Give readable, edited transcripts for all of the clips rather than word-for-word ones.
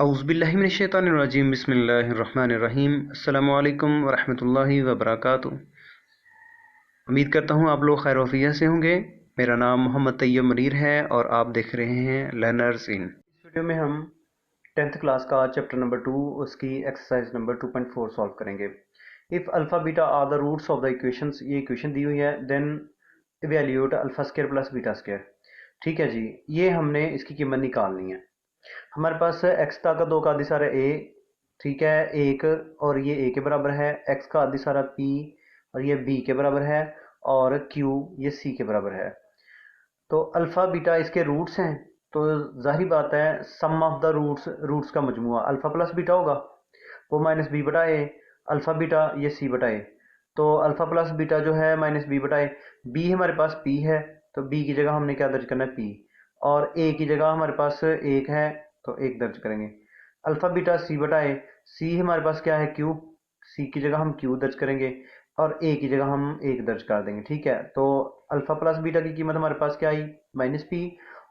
औज़ुबिल्लाहिमिनश्शैतानिर्रजीम बिस्मिल्लाहिर्रहमानिर्रहीम अस्सलामु अलैकुम वरहमतुल्लाहि वबरकातुहू। उम्मीद करता हूँ आप लोग खैर वफ़ियत से होंगे। मेरा नाम मोहम्मद तैयब मनीर है और आप देख रहे हैं लर्नर्स इन। इस वीडियो में हम 10th क्लास का चैप्टर नंबर 2 उसकी एक्सरसाइज नंबर 2.4 सॉल्व करेंगे। If alpha beta are the roots of the equations, ये इक्वेशन दी हुई है, then evaluate alpha square plus beta square. ठीक है जी, ये हमने इसकी कीमत निकालनी है। हमारे पास x ताकत 2 का आधी सारा a, ठीक है, एक, और ये a के बराबर है। x का आधी सारा p और ये b के बराबर है, और q ये c के बराबर है। तो अल्फ़ा बीटा इसके रूट्स हैं, तो जाहिर बात है सम ऑफ द रूट्स का मजमुआ अल्फ़ा प्लस बीटा होगा, वो माइनस बी बटा ए। अल्फ़ा बीटा ये c बटा ए, तो अल्फ़ा प्लस बीटा जो है माइनस बी बटा ए। b हमारे पास p है, तो b की जगह हमने क्या दर्ज करना है, p, और a की जगह हमारे पास एक है, तो एक दर्ज करेंगे। अल्फ़ा बीटा सी बटा ए, सी हमारे पास क्या है, क्यू, सी की जगह हम क्यू दर्ज करेंगे, और ए की जगह हम एक दर्ज कर देंगे। ठीक है, तो अल्फ़ा प्लस बीटा की कीमत हमारे पास क्या आई, माइनस पी,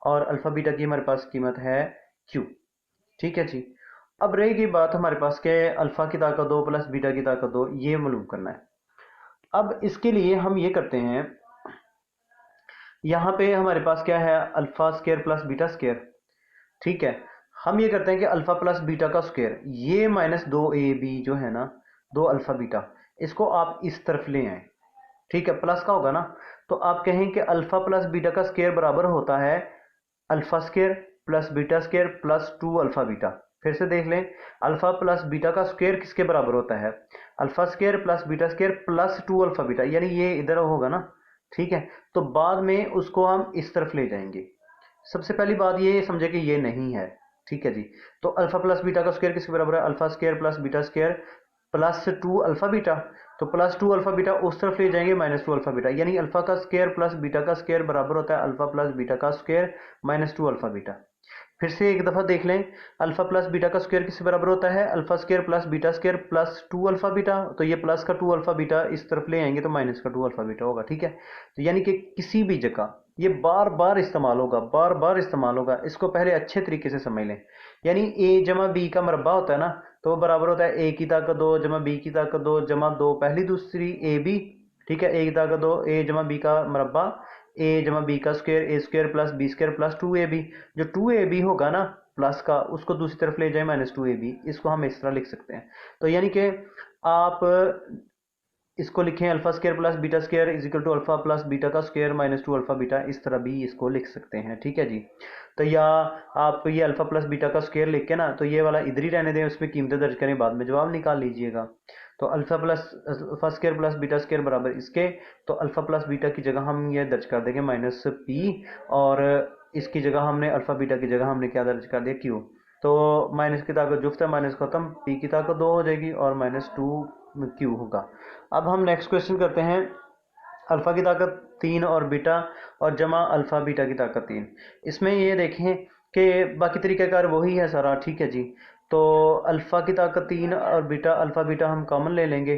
और अल्फ़ा बीटा की हमारे पास कीमत है क्यू। ठीक है जी। अब रहेगी बात हमारे पास के अल्फ़ा की ताकत 2 प्लस बीटा की ताकत 2, ये मालूम करना है। अब इसके लिए हम ये करते हैं, यहाँ पे हमारे पास क्या है, alpha square plus beta square. ठीक है, हम ये करते हैं कि अल्फा प्लस बीटा का स्क्वायर, ये माइनस 2ab जो है ना, 2 अल्फा बीटा, इसको आप इस तरफ ले आए। ठीक है, प्लस का होगा ना, तो आप कहें कि अल्फा प्लस बीटा का स्क्वायर बराबर होता है alpha square plus beta square plus 2 alpha beta. फिर से देख लें, अल्फा प्लस बीटा का स्क्वायर किसके बराबर होता है, alpha square plus beta square plus 2 alpha beta, यानी ये इधर होगा ना। ठीक है, तो बाद में उसको हम इस तरफ ले जाएंगे। सबसे पहली बात ये समझे कि ये नहीं है। ठीक है जी, तो अल्फा प्लस बीटा का स्क्वायर किसके बराबर है, alpha square plus beta square plus 2 alpha beta. तो प्लस 2 अल्फा बीटा उस तरफ ले जाएंगे, माइनस 2 अल्फा बीटा, यानी अल्फा का स्क्वायर प्लस बीटा का स्क्वायर बराबर होता है अल्फा प्लस बीटा का स्क्वायर माइनस 2 अल्फा बीटा। फिर से एक दफा देख लें, अल्फा प्लस बीटा का स्क्वायर किससे बराबर होता है, alpha square plus beta square plus 2 alpha beta. तो ये प्लस का 2 अल्फा बीटा इस तरफ ले आएंगे तो माइनस का 2 अल्फा बीटा होगा। ठीक है, तो यानी कि किसी भी जगह ये बार बार इस्तेमाल होगा, बार बार इस्तेमाल होगा, इसको पहले अच्छे तरीके से समझ लें। यानी ए जमा बी का मरबा होता है ना, तो वो बराबर होता है ए की ताकत 2 जमा बी की ताकत 2 जमा 2 पहली दूसरी ए बी। ठीक है, ए की ताकत 2 ए जमा बी का मरबा, ए जमा बी का square, A square plus B square plus 2ab। जो 2ab होगा ना प्लस का, उसको दूसरी तरफ ले जाए माइनस 2ab, इसको हम इस तरह लिख सकते हैं। तो यानी कि आप इसको लिखें alpha square plus beta square is equal to alpha plus beta का स्क्वायर माइनस 2 अल्फा बीटा, इस तरह भी इसको लिख सकते हैं। ठीक है जी, तो या आप ये अल्फा प्लस बीटा का स्क्वायर लिख के ना, तो ये वाला इधर ही रहने दें, उसमें कीमतें दर्ज करें, बाद में जवाब निकाल लीजिएगा। तो alpha square plus beta square बराबर इसके, तो अल्फा प्लस बीटा की जगह हम ये दर्ज कर देंगे माइनस पी, और इसकी जगह हमने अल्फा बीटा की जगह हमने क्या दर्ज कर दिया, क्यू। तो माइनस की ताकत जुफ्त है, माइनस खत्म, पी की ताकत 2 हो जाएगी और माइनस 2 क्यू होगा। अब हम नेक्स्ट क्वेश्चन करते हैं, अल्फा की ताकत 3 और बीटा और जमा अल्फा बीटा की ताकत 3। इसमें ये देखें कि बाकी तरीक़ाकार वही है सारा। ठीक है जी, तो अल्फ़ा की ताकत 3 और बीटा अल्फ़ा बीटा हम कॉमन ले लेंगे,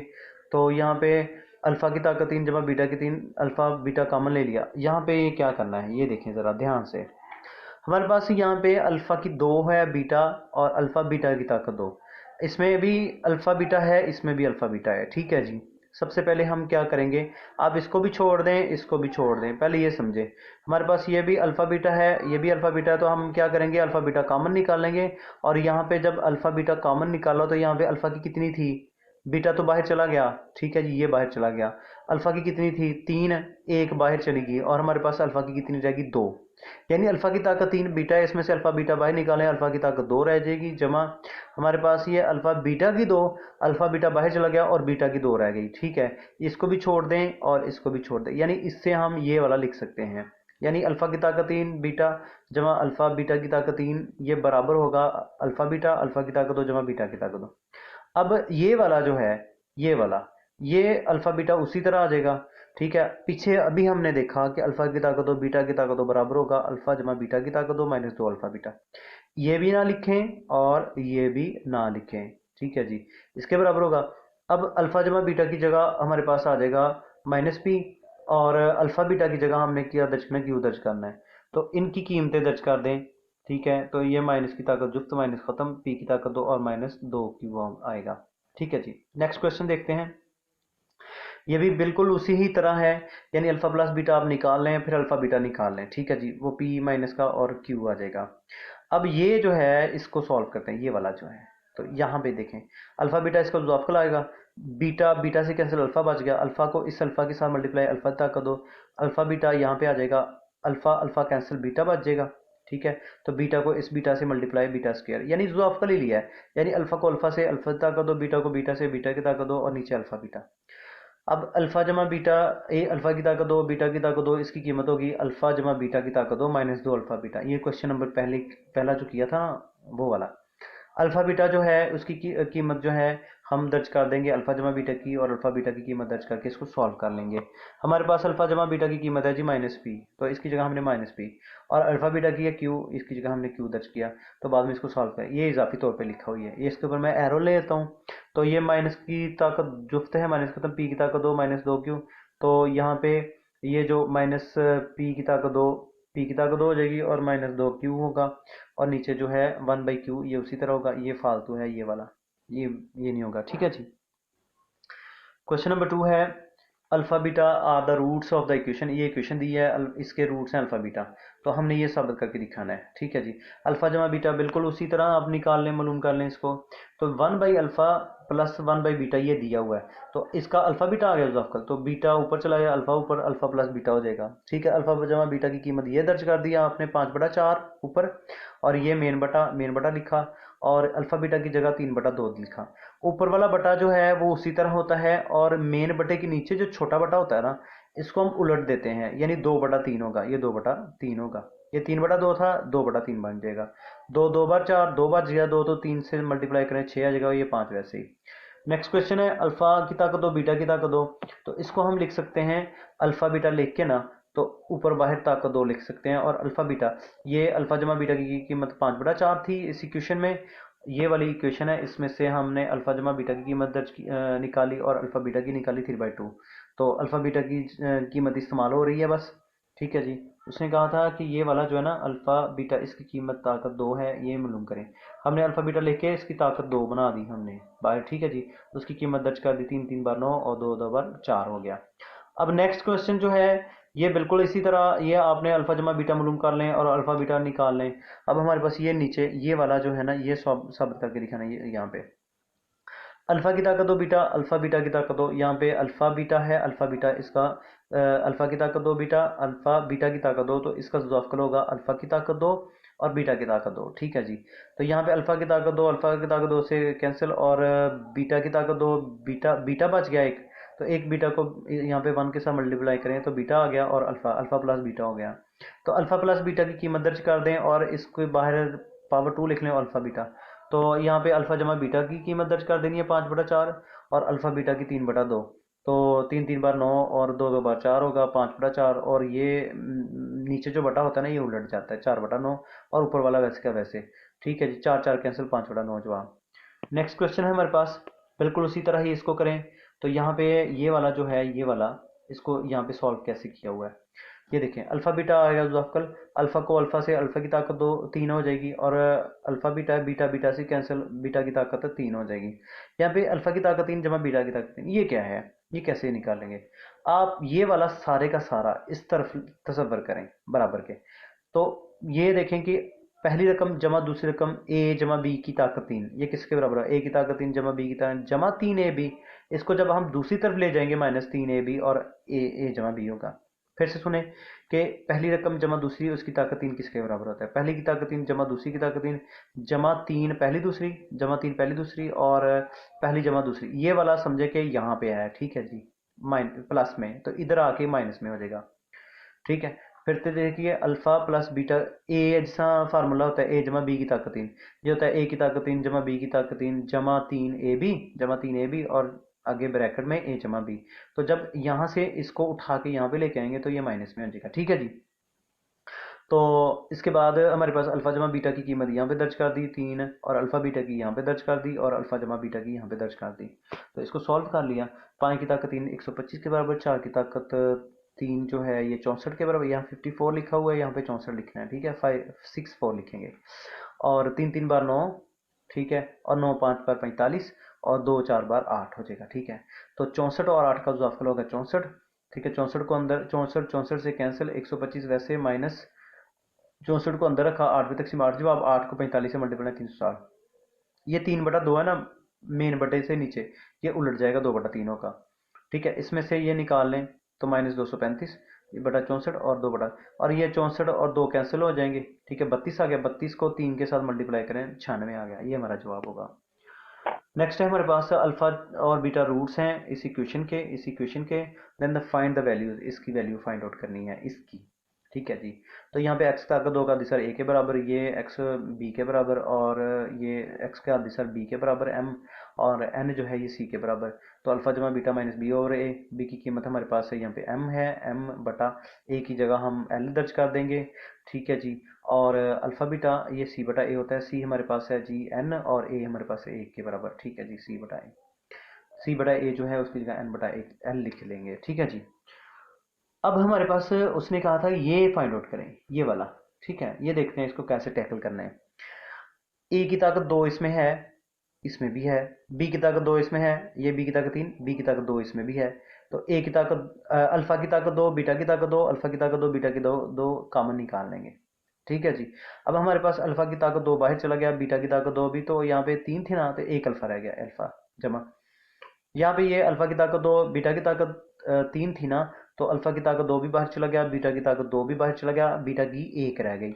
तो यहाँ पे अल्फ़ा की ताकत 3 जमा बीटा की 3, अल्फ़ा बीटा कॉमन ले लिया। यहाँ पे ये क्या करना है, ये देखें ज़रा ध्यान से। हमारे पास यहाँ पे अल्फ़ा की 2 है बीटा, और अल्फ़ा बीटा की ताकत 2, इसमें भी अल्फ़ा बीटा है, इसमें भी अल्फ़ा बीटा है। ठीक है जी, सबसे पहले हम क्या करेंगे, आप इसको भी छोड़ दें, इसको भी छोड़ दें, पहले ये समझें। हमारे पास ये भी अल्फ़ा बीटा है, ये भी अल्फ़ा बीटा है, तो हम क्या करेंगे, अल्फ़ा बीटा कॉमन निकालेंगे। और यहाँ पे जब अल्फ़ा बीटा कॉमन निकाला, तो यहाँ पे अल्फ़ा की कितनी थी, बीटा तो बाहर चला गया। ठीक है जी, ये बाहर चला गया। अल्फ़ा की कितनी थी, 3, एक बाहर चली गई, और हमारे पास अल्फ़ा की कितनी रहेगी, 2। यानी अल्फ़ा की ताकत 3 बीटा है, इसमें से अल्फ़ा बीटा बाहर निकालें, अल्फ़ा की ताकत 2 रह जाएगी, जमा हमारे पास ये अल्फ़ा बीटा की 2, अल्फ़ा बीटा बाहर चला गया और बीटा की 2 रह गई। ठीक है, इसको भी छोड़ दें और इसको भी छोड़ दें, यानी इससे हम ये वाला लिख सकते हैं, यानी अल्फ़ा की ताकत 3 बीटा जमा अल्फ़ा बीटा की ताकत 3, ये बराबर होगा अल्फ़ा बीटा अल्फ़ा की ताकत 2 जमा बीटा की ताकत 2। अब ये वाला जो है, ये वाला, ये अल्फ़ा बीटा उसी तरह आ जाएगा। ठीक है, पीछे अभी हमने देखा कि अल्फ़ा की ताकत 2 बीटा की ताकत 2 बराबर होगा अल्फ़ा जमा बीटा की ताकत 2 माइनस 2 अल्फ़ा बीटा। ये भी ना लिखें और ये भी ना लिखें। ठीक है जी, इसके बराबर होगा। अब अल्फ़ा जमा बीटा की जगह हमारे पास आ जाएगा माइनस पी, और अल्फ़ा बीटा की जगह हमने क्या दर्ज करना है, क्यू दर्ज करना है। तो इनकी कीमतें दर्ज कर दें, ठीक है, तो ये माइनस की ताकत जुफ्त माइनस खत्म, पी की ताकत 2 और माइनस 2 क्यू आएगा। ठीक है जी, नेक्स्ट क्वेश्चन देखते हैं। ये भी बिल्कुल उसी ही तरह है, यानी अल्फा प्लस बीटा आप निकाल लें फिर अल्फा बीटा निकाल लें। ठीक है जी, वो पी माइनस का और क्यू आ जाएगा। अब ये जो है इसको सॉल्व करते हैं, ये वाला जो है, तो यहाँ पे देखें अल्फा बीटा इसको जॉब लाएगा, बीटा बीटा से कैंसिल अल्फा बच गया, अल्फा को इस अल्फा के साथ मल्टीप्लाई अल्फा तक कर दो, अल्फा बीटा यहाँ पे आ जाएगा, अल्फा अल्फा कैंसिल बीटा बच जाएगा। ठीक है, तो बीटा को इस बीटा से मल्टीप्लाई बीटा स्क्वायर, यानी जो आपका ले लिया है, यानी अल्फा को अल्फा से अल्फा तक कर दो, बीटा को बीटा से बीटा की ताकत दो और नीचे अल्फा बीटा। अब अल्फा जमा बीटा, ए अल्फा की ताकत दो बीटा की ताकत दो, इसकी कीमत होगी अल्फा जमा बीटा की ताकत दो माइनस 2 अल्फा बीटा। ये क्वेश्चन नंबर पहला जो किया था ना, वो वाला। अल्फा बीटा जो है उसकी कीमत जो है हम दर्ज कर देंगे अल्फा जमा बीटा की, और अल्फा बीटा की कीमत दर्ज करके इसको सॉल्व कर लेंगे। हमारे पास अल्फा जमा बीटा की कीमत है जी माइनस पी, तो इसकी जगह हमने माइनस पी, और अल्फा बीटा की है क्यू, इसकी जगह हमने क्यू दर्ज किया। तो बाद में इसको सॉल्व करें, ये इजाफी तौर पे लिखा हुई है, ये इसके ऊपर मैं एरो ले लेता हूँ। तो ये माइनस की ताकत जुफ्त है, माइनस खत्म, पी की ताकत 2 माइनस 2 क्यू। तो यहाँ पे ये जो माइनस पी की ताकत 2, पी की ताकत 2 हो जाएगी और माइनस 2 क्यू होगा, और नीचे जो है 1/q ये उसी तरह होगा, ये फालतू है ये वाला, ये नहीं होगा। ठीक है जी, क्वेश्चन नंबर 2 है alpha beta are the roots of the equation. ये इक्वेशन दी है, इसके रूट्स हैं अल्फा बीटा, तो हमने ये साबित करके दिखाना है। ठीक है जी, अल्फा जमा बीटा बिल्कुल उसी तरह आप निकाल लें, मालूम कर लें इसको। तो 1/अल्फा प्लस 1/बीटा ये दिया हुआ है, तो इसका अल्फा बीटा आ गया मुजाफकर, तो बीटा ऊपर चला गया, अल्फा ऊपर, अल्फा प्लस बीटा हो जाएगा। ठीक है, अल्फा जमा बीटा की कीमत ये दर्ज कर दिया आपने 5/4 ऊपर, और ये मेन बटा लिखा, और अल्फा बीटा की जगह 3/2 लिखा। ऊपर वाला बटा जो है वो उसी तरह होता है, और मेन बटे के नीचे जो छोटा बटा होता है ना, इसको हम उलट देते हैं, यानी 2/3 होगा, ये 2/3 होगा, ये 3/2 था, 2/3 बन जाएगा। 2 2 बार 4 2 बच गया, 2 तो 3 से मल्टीप्लाई करें 6 आ जाएगा, ये 5 वैसे ही। नेक्स्ट क्वेश्चन है अल्फा की ताकत दो बीटा की ताकत दो, तो इसको हम लिख सकते हैं अल्फा बीटा लिख के ना, तो ऊपर बाहर ताकत 2 लिख सकते हैं, और अल्फा बीटा, ये अल्फा जमा बीटा की कीमत 5/4 थी इस इक्वेशन में, ये वाली इक्वेशन है, इसमें से हमने अल्फा जमा बीटा की कीमत निकाली, और अल्फा बीटा की निकाली 3/2। तो अल्फा बीटा की कीमत इस्तेमाल हो रही है बस। ठीक है जी, उसने कहा था कि ये वाला जो है ना अल्फा बीटा, इसकी कीमत ताकत 2 है, ये मालूम करें। हमने अल्फा बीटा लेके इसकी ताकत 2 बना दी हमने बाहर। ठीक है जी, उसकी कीमत दर्ज कर दी, 3 3 बार 9 और 2 2 बार 4 हो गया। अब नेक्स्ट क्वेश्चन जो है ये बिल्कुल इसी तरह, ये आपने अल्फा जमा बीटा मालूम कर लें और अल्फा बीटा निकाल लें। अब हमारे पास ये नीचे ये वाला जो है ना, ये साबित करके दिखाना है, ये यहाँ पे अल्फा की ताकत दो बीटा, अल्फा बीटा की ताकत दो, यहाँ पे अल्फा बीटा है, अल्फा बीटा इसका अल्फा की ताकत दो बीटा, अल्फा बीटा की ताकत दो, तो इसका मुजाफकर होगा अल्फा की ताकत दो और बीटा की ताकत दो। ठीक है जी, तो यहाँ पे अल्फा की ताकत दो, अल्फा की ताकत दो से कैंसिल, और बीटा की ताकत दो, बीटा बीटा बच गया एक, तो एक बीटा को यहाँ पे 1 के साथ मल्टीप्लाई करें तो बीटा आ गया, और अल्फा अल्फा प्लस बीटा हो गया। तो अल्फा प्लस बीटा की कीमत दर्ज कर दें, और इसको बाहर पावर 2 लिख लें अल्फा बीटा। तो यहाँ पे अल्फा जमा बीटा की कीमत दर्ज कर देनी है 5/4, और अल्फा बीटा की 3/2। तो 3 3 बार 9 और 2 2 बार 4 होगा, 5/4, और ये नीचे जो बटा होता है ना ये उलट जाता है, 4/9, और ऊपर वाला वैसे का वैसे। ठीक है जी, 4 4 कैंसिल, 5/9 जवाब। नेक्स्ट क्वेश्चन है हमारे पास, बिल्कुल उसी तरह ही इसको करें। तो यहाँ पे ये वाला जो है, ये वाला, इसको यहाँ पे सॉल्व कैसे किया हुआ है, ये देखें। अल्फा बीटा आएगा मुजाफकर, अल्फा को अल्फा से अल्फा की ताकत 2 3 हो जाएगी, और अल्फा बीटा है, बीटा बीटा से कैंसिल, बीटा की ताकत 3 हो जाएगी। यहाँ पे अल्फा की ताकत 3 जमा बीटा की ताकत 3, ये क्या है, ये कैसे निकालेंगे आप, ये वाला सारे का सारा इस तरफ तसव्वुर करें बराबर के। तो ये देखें कि पहली रकम जमा दूसरी रकम ए जमा बी की ताकत 3, ये किसके बराबर है, ए की ताकत 3 जमा बी की ताकत जमा 3ab। इसको जब हम दूसरी तरफ ले जाएंगे -3ab, और ए जमा बी होगा। फिर से सुने कि पहली रकम जमा दूसरी, उसकी ताकत 3 किसके बराबर होता है, पहली की ताकत 3 जमा दूसरी की ताकत 3, जमा 3 पहली दूसरी, जमा 3 पहली दूसरी, और पहली जमा दूसरी, ये वाला समझे कि यहाँ पे है। ठीक है जी, प्लस में, तो इधर आके माइनस में हो जाएगा। ठीक है, फिर से देखिए अल्फा प्लस बीटा, ए जैसा फार्मूला होता है, ए जमा बी की ताकत 3, ये होता है ए की ताकत 3 जमा बी की ताकत 3 जमा 3ab, जमा 3ab, और आगे ब्रैकेट में ए जमा बी। तो जब यहाँ से इसको उठा के यहाँ पे लेके आएंगे तो ये माइनस में हो जाएगा। ठीक है जी, तो इसके बाद हमारे पास अल्फा जमा बीटा की कीमत यहाँ पे दर्ज कर दी 3, और अल्फा बीटा की यहाँ पे दर्ज कर दी, और अल्फा जमा बीटा की यहाँ पे दर्ज कर दी। तो इसको सॉल्व कर लिया, 5 की ताकत 3 125 के बराबर, 4 की ताकत 3 जो है ये 64 के बराबर, यहाँ 54 लिखा हुआ है, यहाँ पे 64 लिखना है, ठीक है, 564 लिखेंगे। और 3 3 बार 9, ठीक है, और 9 5 बार 45, और 2 4 बार 8 हो जाएगा, ठीक है। तो 64 और 8 का गुजाफल होगा 64, ठीक है। 64 को अंदर, 64 से कैंसिल, 125 वैसे माइनस 64 को अंदर रखा, 8 तक 8, जब आप 8 को 45 से मल्टीप्लाई 360, ये 3/2 है ना, मेन बटे से नीचे ये उलट जाएगा 2/3 का, ठीक है। इसमें से ये निकाल लें तो -235 बटा 64 और 2 और ये 64 और 2 कैंसिल हो जाएंगे, ठीक है। 32 आ गया, 32 को 3 के साथ मल्टीप्लाई करें 96 आ गया, ये हमारा जवाब होगा। नेक्स्ट है हमारे पास अल्फा और बीटा रूट्स हैं इस इक्वेशन के। Then the find the values, इसकी वैल्यू फाइंड आउट करनी है इसकी, ठीक है जी। तो यहाँ पे x का आधा 2 का दिसर a के बराबर, ये x b के बराबर, और ये x का दिसर b के बराबर m, और n जो है ये c के बराबर। तो अल्फा जमा बीटा माइनस बी ओवर ए, बी की कीमत हमारे पास है यहाँ पे m है, m बटा a की जगह हम l दर्ज कर देंगे, ठीक है जी। और अल्फा बीटा ये c बटा a होता है, c हमारे पास है जी n, और a हमारे पास है 1 के बराबर, ठीक है जी। c बटा a जो है उसकी जगह n बटा 1 l लिख लेंगे, ठीक है जी। अब हमारे पास उसने कहा था ये फाइंड आउट करें, ये वाला, ठीक है। ये देखते हैं इसको कैसे टैकल करना है। ए की ताकत 2 इसमें है, इसमें भी है, बी की ताकत 2 इसमें है, ये बी की ताकत 3, बी की ताकत 2 इसमें भी है। तो ए की ताकत अल्फा की ताकत 2, बीटा की ताकत 2, अल्फा की ताकत 2, बीटा की 2, 2 कॉमन निकाल लेंगे, ठीक है जी। अब हमारे पास अल्फा की ताकत 2 बाहर चला गया, बीटा की ताकत 2 भी, तो यहाँ पे 3 थी ना, तो एक अल्फा रह गया, अल्फा जमा, यहाँ पे ये अल्फा की ताकत 2, बीटा की ताकत 3 थी ना, तो अल्फा की ताकत 2 भी बाहर चला गया, बीटा की ताकत 2 भी बाहर चला गया, बीटा की 1 रह गई,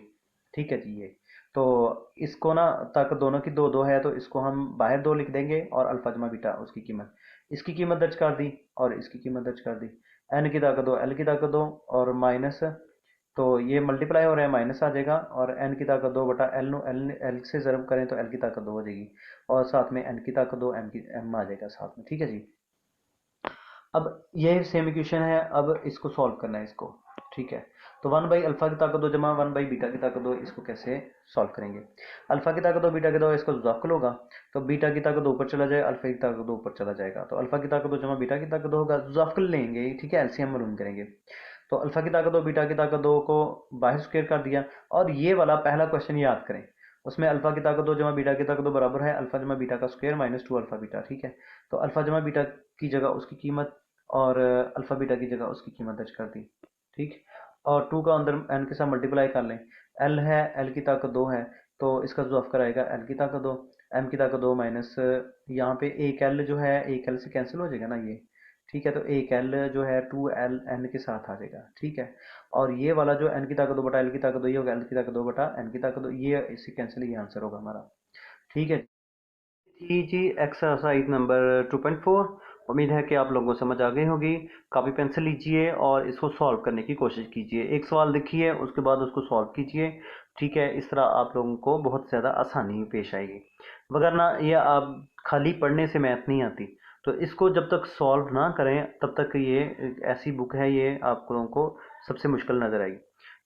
ठीक है जी। ये तो इसको ना, ताकत दोनों की 2 2 है, तो इसको हम बाहर 2 लिख देंगे, और अल्फा जमा बीटा उसकी कीमत, इसकी कीमत दर्ज कर दी, और इसकी कीमत दर्ज कर दी। एन की ताकत 2, एल की ताकत 2, और माइनस, तो ये मल्टीप्लाई हो रहा है, माइनस आ जाएगा, और एन की ताकत 2 बटा एल, एल से ज़रब करें तो एल की ताकत 2 हो जाएगी, और साथ में एन की ताकत 2, एम आ जाएगा साथ में, ठीक है जी। अब ये सेम इक्वेशन है, अब इसको सॉल्व करना है इसको, ठीक है। तो 1 बाई अल्फा की ताकत 2 जमा 1 बाई बीटा की ताकत 2, इसको कैसे सॉल्व करेंगे। अल्फा की ताकत 2 बीटा की 2, इसको जुजाफिल होगा, तो बीटा की ताकत 2 ऊपर चला जाए, अल्फा की ताकत 2 ऊपर चला जाएगा, तो अल्फा की ताकत 2 जमा बीटा की ताकत 2 होगा, जुजाफिल लेंगे, ठीक है, एलसीएम मालूम करेंगे। तो अल्फा की ताकत 2 बीटा की ताकत 2 को बाहर स्क्वायर कर दिया, और ये वाला पहला क्वेश्चन याद करें, उसमें अल्फा की ताकत 2 जमा बीटा की ताकत 2 बराबर है अल्फा जमा बीटा का स्क्वायर माइनस 2 अल्फा बीटा, ठीक है। तो अल्फा जमा बीटा की जगह उसकी कीमत, और अल्फा बीटा की जगह उसकी कीमत दर्ज कर दी, ठीक। और 2 का अंदर एन के साथ मल्टीप्लाई कर लें, एल है, एल की ताकत 2 है, तो इसका जो अफकर आएगा एल की ताकत 2, एम की ताकत 2 माइनस, यहाँ पे एक एल जो है एक एल से कैंसिल हो जाएगा ना ये, ठीक है। तो एक एल जो है 2l एन के साथ आ जाएगा, ठीक है। और ये वाला जो एन की ताकत 2 बटा एल की ताकत 2, ये होगा एल की ताकत 2 बटा एन की ताकत 2, ये इससे कैंसिल, ये आंसर होगा हमारा, ठीक है जी। एक्सरसाइज नंबर 2.4, उम्मीद है कि आप लोगों को समझ आ गई होगी। कॉपी पेंसिल लीजिए और इसको सॉल्व करने की कोशिश कीजिए, एक सवाल लिखिए उसके बाद उसको सॉल्व कीजिए, ठीक है। इस तरह आप लोगों को बहुत ज़्यादा आसानी पेश आएगी, वगरना ये आप खाली पढ़ने से मैथ नहीं आती, तो इसको जब तक सॉल्व ना करें तब तक ये एक ऐसी बुक है, ये आप लोगों को सबसे मुश्किल नज़र आएगी।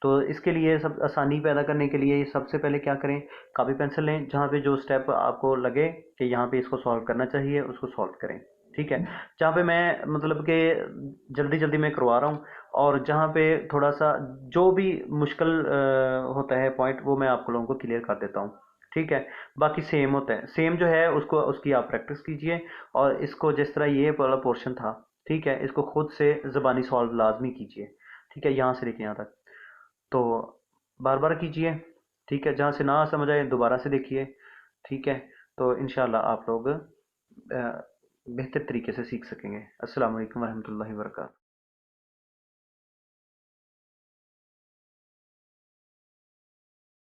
तो इसके लिए सब आसानी पैदा करने के लिए सबसे पहले क्या करें, कॉपी पेंसिल लें, जहाँ पे जो स्टेप आपको लगे कि यहाँ पे इसको सॉल्व करना चाहिए उसको सॉल्व करें, ठीक है। जहाँ पे मैं मतलब कि जल्दी जल्दी मैं करवा रहा हूँ, और जहाँ पे थोड़ा सा जो भी मुश्किल होता है पॉइंट, वो मैं आप लोगों को क्लियर कर देता हूँ, ठीक है। बाकी सेम होता है, सेम जो है उसको उसकी आप प्रैक्टिस कीजिए, और इसको जिस तरह ये वाला पोर्शन था, ठीक है, इसको खुद से ज़बानी सॉल्व लाजमी कीजिए, ठीक है, यहाँ से लेके यहाँ तक। तो बार बार कीजिए, ठीक है, जहाँ से ना समझ आए दोबारा से देखिए, ठीक है। तो इंशाल्लाह आप लोग बेहतर तरीके से सीख सकेंगे। अस्सलाम वालेकुम वरहमतुल्लाहि वबरकातुहू।